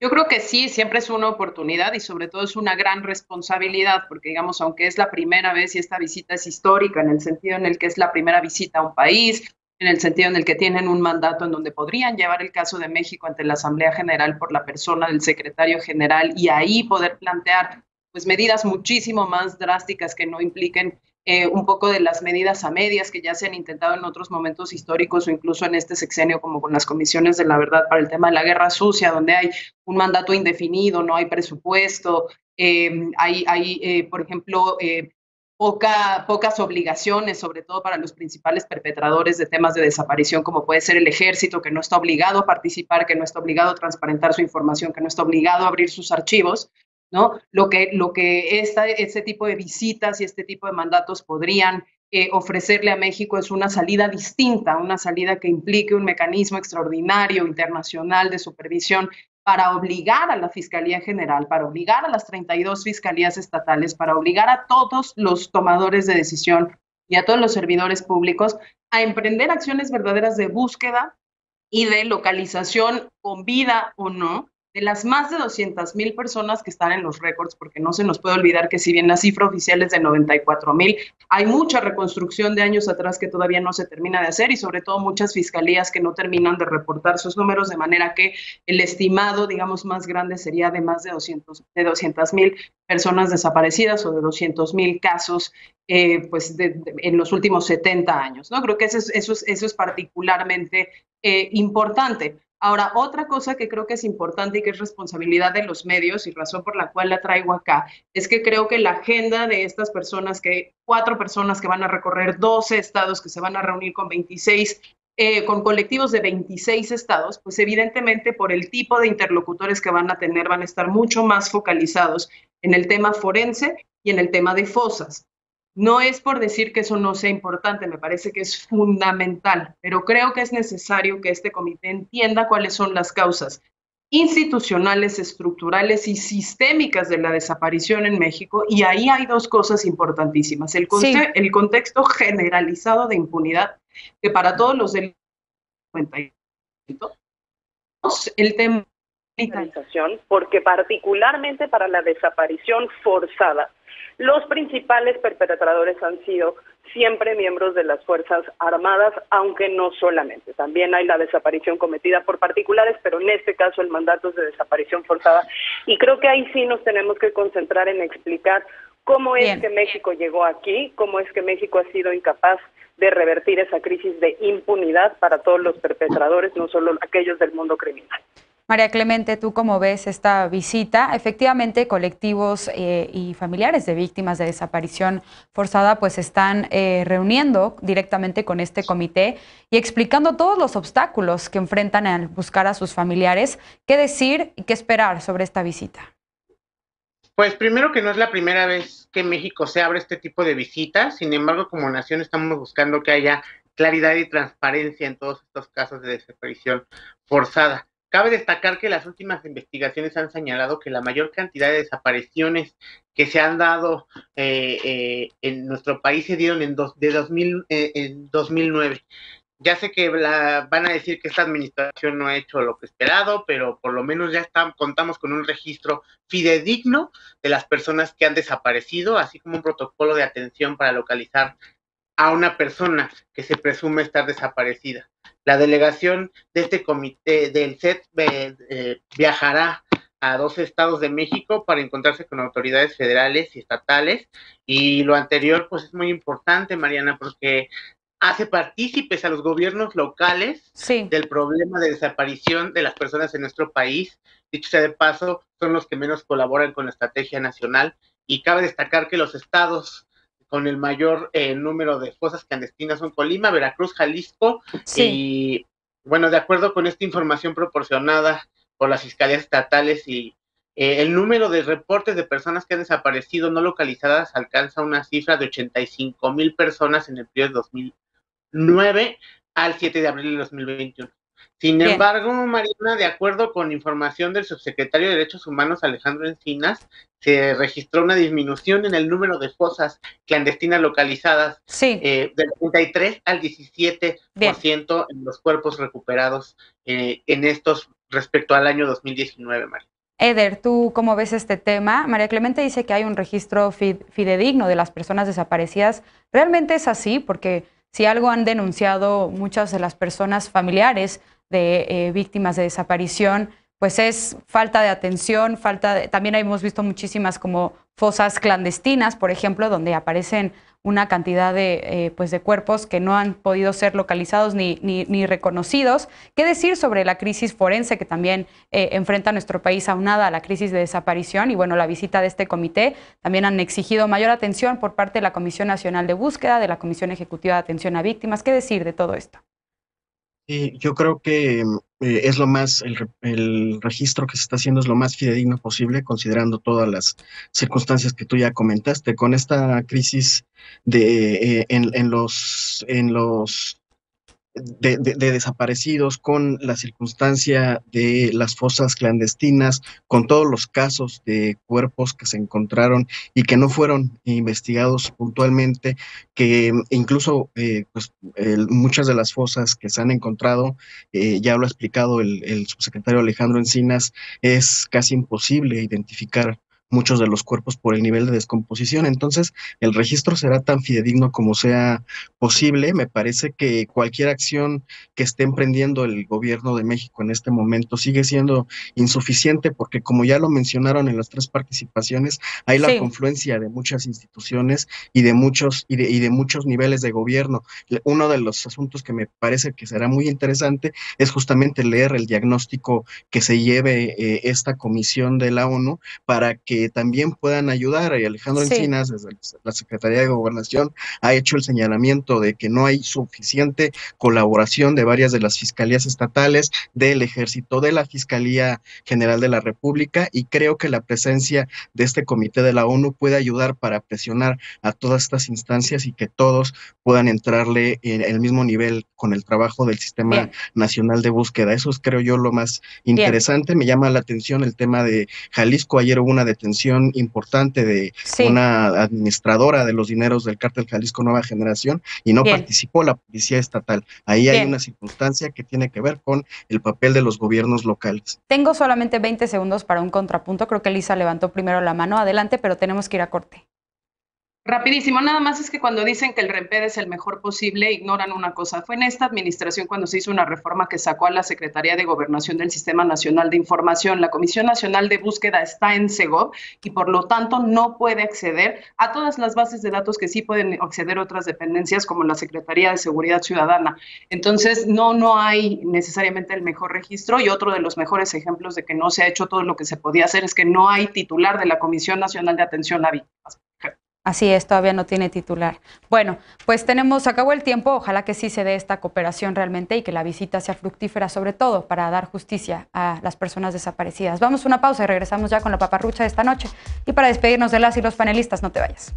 Yo creo que sí, siempre es una oportunidad y sobre todo es una gran responsabilidad, porque digamos, aunque es la primera vez y esta visita es histórica en el sentido en el que es la primera visita a un país, en el sentido en el que tienen un mandato en donde podrían llevar el caso de México ante la Asamblea General por la persona del secretario general y ahí poder plantear pues medidas muchísimo más drásticas que no impliquen un poco de las medidas a medias que ya se han intentado en otros momentos históricos o incluso en este sexenio, como con las comisiones de la verdad para el tema de la guerra sucia, donde hay un mandato indefinido, no hay presupuesto, por ejemplo, pocas obligaciones, sobre todo para los principales perpetradores de temas de desaparición, como puede ser el ejército, que no está obligado a participar, que no está obligado a transparentar su información, que no está obligado a abrir sus archivos, ¿no? Lo que este tipo de visitas y este tipo de mandatos podrían ofrecerle a México es una salida distinta, una salida que implique un mecanismo extraordinario internacional de supervisión para obligar a la Fiscalía General, para obligar a las 32 fiscalías estatales, para obligar a todos los tomadores de decisión y a todos los servidores públicos a emprender acciones verdaderas de búsqueda y de localización con vida o no de las más de 200,000 personas que están en los récords, porque no se nos puede olvidar que si bien la cifra oficial es de 94,000, hay mucha reconstrucción de años atrás que todavía no se termina de hacer y sobre todo muchas fiscalías que no terminan de reportar sus números, de manera que el estimado, digamos, más grande sería de más de 200,000 personas desaparecidas o de 200,000 casos en los últimos 70 años, ¿no? Creo que eso es particularmente importante. Ahora, otra cosa que creo que es importante y que es responsabilidad de los medios y razón por la cual la traigo acá, es que creo que la agenda de estas personas, 4 personas que van a recorrer 12 estados, que se van a reunir con 26, con colectivos de 26 estados, pues evidentemente por el tipo de interlocutores que van a tener, van a estar mucho más focalizados en el tema forense y en el tema de fosas. No es por decir que eso no sea importante, me parece que es fundamental, pero creo que es necesario que este comité entienda cuáles son las causas institucionales, estructurales y sistémicas de la desaparición en México, y ahí hay dos cosas importantísimas. El contexto generalizado de impunidad, que para todos los delitos, el tema de porque particularmente para la desaparición forzada, los principales perpetradores han sido siempre miembros de las Fuerzas Armadas, aunque no solamente. También hay la desaparición cometida por particulares, pero en este caso el mandato es de desaparición forzada. Y creo que ahí sí nos tenemos que concentrar en explicar cómo es que México llegó aquí, cómo es que México ha sido incapaz de revertir esa crisis de impunidad para todos los perpetradores, no solo aquellos del mundo criminal. María Clemente, ¿tú cómo ves esta visita? Efectivamente, colectivos y familiares de víctimas de desaparición forzada pues están reuniendo directamente con este comité y explicando todos los obstáculos que enfrentan al buscar a sus familiares. ¿Qué decir y qué esperar sobre esta visita? Pues primero que no es la primera vez que México se abre este tipo de visitas, sin embargo, como nación estamos buscando que haya claridad y transparencia en todos estos casos de desaparición forzada. Cabe destacar que las últimas investigaciones han señalado que la mayor cantidad de desapariciones que se han dado en nuestro país se dieron en 2009. Ya sé que van a decir que esta administración no ha hecho lo que esperado, pero por lo menos ya contamos con un registro fidedigno de las personas que han desaparecido, así como un protocolo de atención para localizar a una persona que se presume estar desaparecida. La delegación de este comité del CET viajará a 12 estados de México para encontrarse con autoridades federales y estatales, y lo anterior pues es muy importante, Mariana, porque hace partícipes a los gobiernos locales del problema de desaparición de las personas en nuestro país. Dicho sea de paso, son los que menos colaboran con la estrategia nacional, y cabe destacar que los estados con el mayor número de fosas clandestinas son Colima, Veracruz, Jalisco, y bueno, de acuerdo con esta información proporcionada por las fiscalías estatales, y el número de reportes de personas que han desaparecido no localizadas alcanza una cifra de 85,000 personas en el periodo de 2009 al 7 de abril de 2021. Sin Bien. embargo, Mariana, de acuerdo con información del subsecretario de Derechos Humanos, Alejandro Encinas, se registró una disminución en el número de fosas clandestinas localizadas Sí. Del 33 al 17% Bien. en los cuerpos recuperados en estos respecto al año 2019, María. Eder, ¿tú cómo ves este tema? María Clemente dice que hay un registro fidedigno de las personas desaparecidas. ¿Realmente es así? Porque si algo han denunciado muchas de las personas familiares de víctimas de desaparición, pues es falta de atención, también hemos visto muchísimas como fosas clandestinas, por ejemplo, donde aparecen una cantidad de cuerpos que no han podido ser localizados ni reconocidos. ¿Qué decir sobre la crisis forense que también enfrenta nuestro país aunada a la crisis de desaparición? Y bueno, la visita de este comité también han exigido mayor atención por parte de la Comisión Nacional de Búsqueda, de la Comisión Ejecutiva de Atención a Víctimas. ¿Qué decir de todo esto? Sí, yo creo que es lo más, el registro que se está haciendo es lo más fidedigno posible, considerando todas las circunstancias que tú ya comentaste. Con esta crisis en los de desaparecidos, con la circunstancia de las fosas clandestinas, con todos los casos de cuerpos que se encontraron y que no fueron investigados puntualmente, que incluso muchas de las fosas que se han encontrado, ya lo ha explicado el subsecretario Alejandro Encinas, es casi imposible identificar muchos de los cuerpos por el nivel de descomposición. Entonces, el registro será tan fidedigno como sea posible. Me parece que cualquier acción que esté emprendiendo el gobierno de México en este momento sigue siendo insuficiente porque, como ya lo mencionaron en las 3 participaciones, hay la confluencia de muchas instituciones y de muchos niveles de gobierno. Uno de los asuntos que me parece que será muy interesante es justamente leer el diagnóstico que se lleve esta comisión de la ONU para que también puedan ayudar. Y Alejandro Encinas, desde la Secretaría de Gobernación, ha hecho el señalamiento de que no hay suficiente colaboración de varias de las fiscalías estatales, del Ejército, de la Fiscalía General de la República, y creo que la presencia de este comité de la ONU puede ayudar para presionar a todas estas instancias y que todos puedan entrarle en el mismo nivel con el trabajo del Sistema Nacional de Búsqueda. Eso es, creo yo, lo más interesante. Me llama la atención el tema de Jalisco. Ayer hubo una detención importante de una administradora de los dineros del cártel Jalisco Nueva Generación y no participó la policía estatal. Ahí hay una circunstancia que tiene que ver con el papel de los gobiernos locales. Tengo solamente 20 segundos para un contrapunto. Creo que Lisa levantó primero la mano. Adelante, pero tenemos que ir a corte. Rapidísimo, nada más es que cuando dicen que el REMPED es el mejor posible, ignoran una cosa. Fue en esta administración cuando se hizo una reforma que sacó a la Secretaría de Gobernación del Sistema Nacional de Información. La Comisión Nacional de Búsqueda está en Segov y por lo tanto no puede acceder a todas las bases de datos que sí pueden acceder otras dependencias como la Secretaría de Seguridad Ciudadana. Entonces no hay necesariamente el mejor registro, y otro de los mejores ejemplos de que no se ha hecho todo lo que se podía hacer es que no hay titular de la Comisión Nacional de Atención a Víctimas. Así es, todavía no tiene titular. Bueno, pues acabó el tiempo, ojalá que sí se dé esta cooperación realmente y que la visita sea fructífera, sobre todo para dar justicia a las personas desaparecidas. Vamos a una pausa y regresamos ya con la paparrucha de esta noche. Y para despedirnos de las y los panelistas, no te vayas.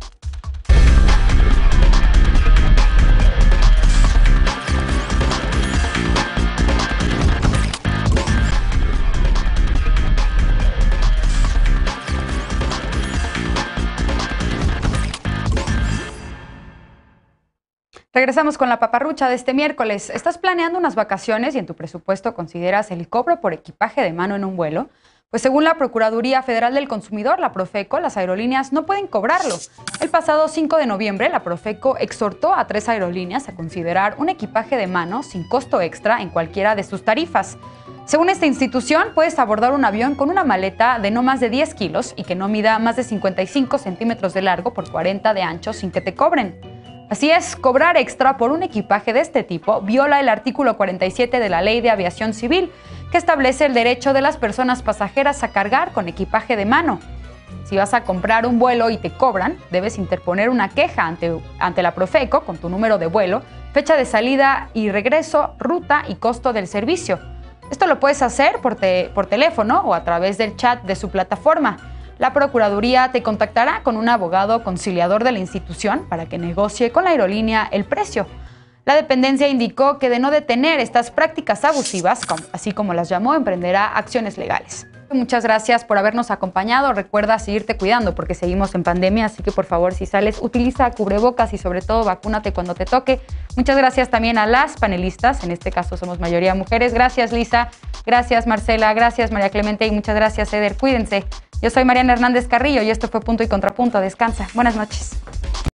Regresamos con la paparrucha de este miércoles. ¿Estás planeando unas vacaciones y en tu presupuesto consideras el cobro por equipaje de mano en un vuelo? Pues según la Procuraduría Federal del Consumidor, la Profeco, las aerolíneas no pueden cobrarlo. El pasado 5 de noviembre, la Profeco exhortó a 3 aerolíneas a considerar un equipaje de mano sin costo extra en cualquiera de sus tarifas. Según esta institución, puedes abordar un avión con una maleta de no más de 10 kilos y que no mida más de 55 centímetros de largo por 40 de ancho sin que te cobren. Así es, cobrar extra por un equipaje de este tipo viola el artículo 47 de la Ley de Aviación Civil, que establece el derecho de las personas pasajeras a cargar con equipaje de mano. Si vas a comprar un vuelo y te cobran, debes interponer una queja ante la Profeco con tu número de vuelo, fecha de salida y regreso, ruta y costo del servicio. Esto lo puedes hacer por teléfono o a través del chat de su plataforma. La Procuraduría te contactará con un abogado conciliador de la institución para que negocie con la aerolínea el precio. La dependencia indicó que de no detener estas prácticas abusivas, así como las llamó, emprenderá acciones legales. Muchas gracias por habernos acompañado. Recuerda seguirte cuidando porque seguimos en pandemia, así que por favor, si sales, utiliza cubrebocas y sobre todo vacúnate cuando te toque. Muchas gracias también a las panelistas, en este caso somos mayoría mujeres. Gracias, Lisa. Gracias, Marcela. Gracias, María Clemente. Y muchas gracias, Eder. Cuídense. Yo soy Mariana Hernández Carrillo y esto fue Punto y Contrapunto. Descansa. Buenas noches.